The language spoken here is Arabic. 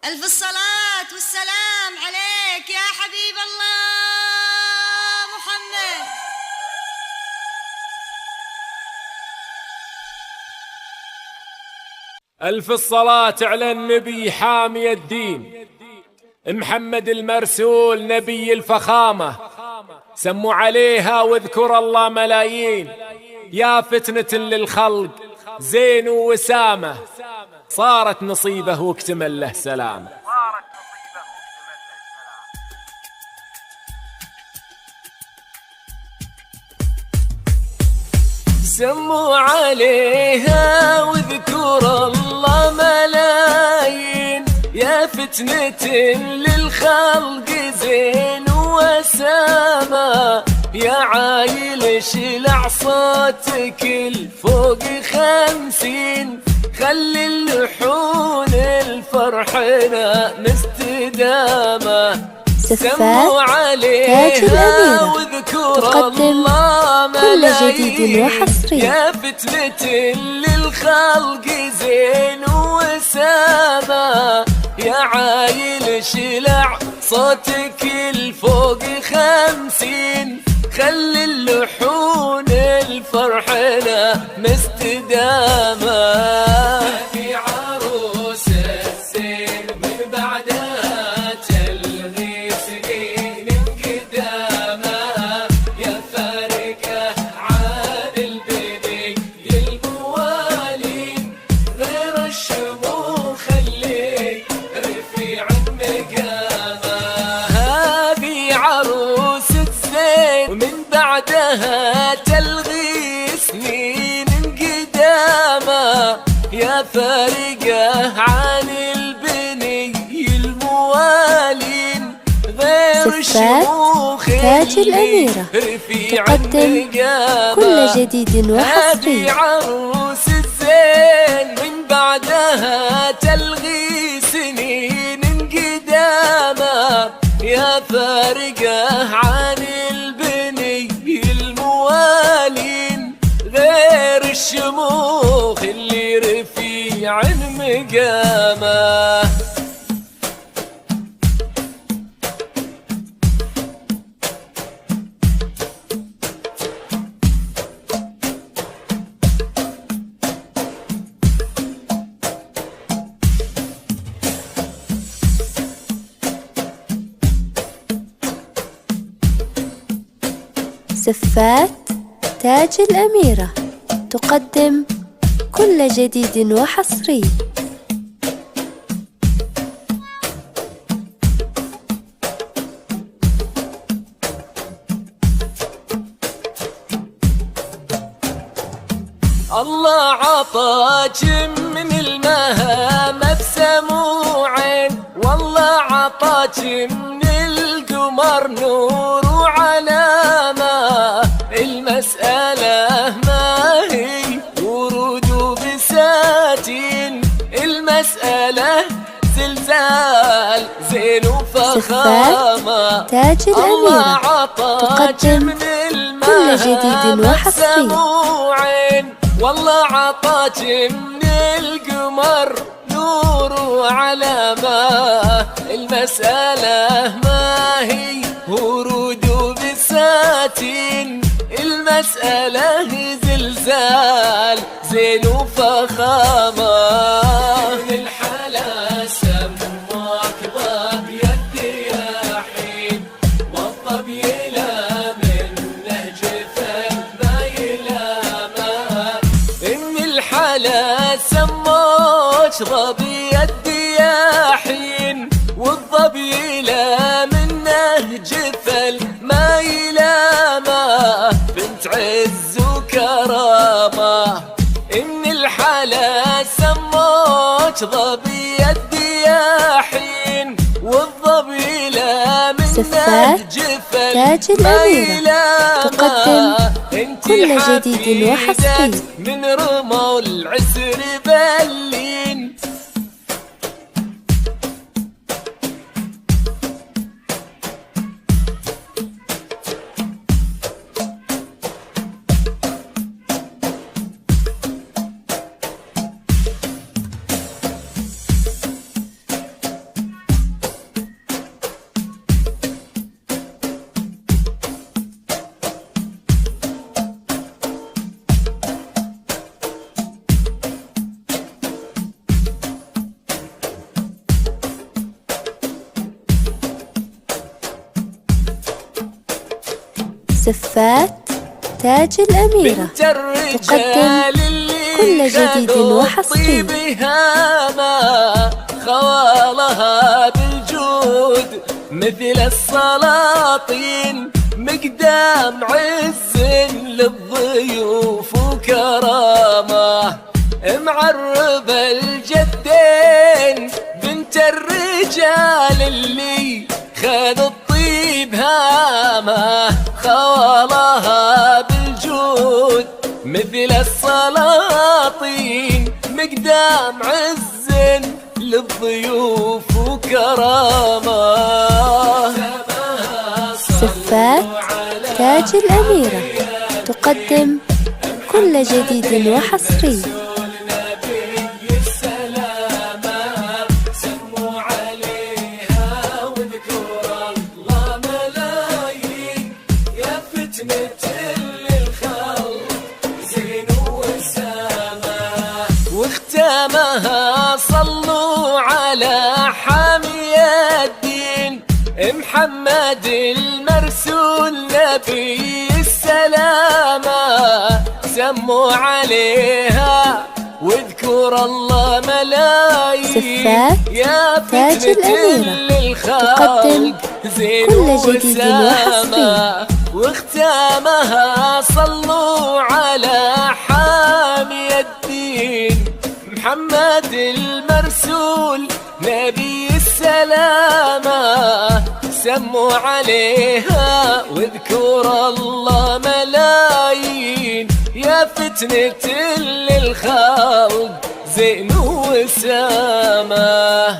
ألف الصلاة والسلام عليك يا حبيب الله محمد. ألف الصلاة على النبي حامي الدين محمد المرسول نبي الفخامة، سموا عليها واذكر الله ملايين. يا فتنة للخلق زين ووسامة، صارت نصيبه واكتمل له سلامه. سموا عليها واذكر الله ملايين. يا فتنة للخلق زين وسامة، يا عايل شلع صوتك الفوق 50، خلي اللحون الفرحنا مستدامة. سموا عليها واذكر الله كل جديد وحصري. يا فتنة للخلق زين وسامة، يا عايل شلع صوتك الفوق 50، خلي اللحون الفرحنا مستدامة. في عروس الزين من بعدها تلغي سنين قدامها، يا فارقة عن البني الموالين، غير الشموخ اللي رفيع مقامها. هذه عروس الزين ومن بعدها تلغي سنين قدامها، يا فارقة عن البني الموالين، غير الشموخ تاج الأميرة تقدم كل جديد وحصري. هذه عروس الزين من بعدها تلغي سنين قدامها، يا فارقة عن البني الموالين، غير الشموخ اللي رفيع مقامه. سفات تاج الأميرة تقدم كل جديد وحصري. الله عطاك من المهام بسموعين، والله عطاك من القمر نور وعلامة. المسألة ما هي ورود وبساتين، المسألة زلزال زين وفخامة. تاج الأميرة تقدم كل جديد وحصري. والله عطاك من القمر نور وعلامة. المسألة ما هي ورود وبساتين، المسألة زلزال زين وفخامة. من الحلا سماك ضبي الدياحين، والضبي لا منه جفن ما يلامه. من الحلا سماك ضبي الدياحين، والضبي لا منه جفل ما يلامه. بنت عز وكرامة، إن الحلا سموك ضبي الدياحين، والضبي لا منه جفل تاج ما الأميرة تقدم كل جديد وحصري. من رموا العسر بلين. سفات تاج الأميرة بنت الرجال اللي كل جديد وحصري بها ما خوالها بالجود مثل السلاطين مقدام عز للضيوف وكرامة معرب الجدين بنت الرجال اللي خذ الطيب هامه خوالها بالجود مثل السلاطين مقدام عز للضيوف وكرامة سفات تاج الأميرة تقدم كل جديد وحصري. واختامها صلوا على حامي الدين محمد المرسول نبي السلامة سموا عليها واذكر الله ملايين سفات تاج الأميرة تقدم كل جديد وحصري. واختامها صلوا على حامي الدين محمد المرسول نبي السلامة سموا عليها واذكر الله ملايين يا فتنة للخلق زين وسامة.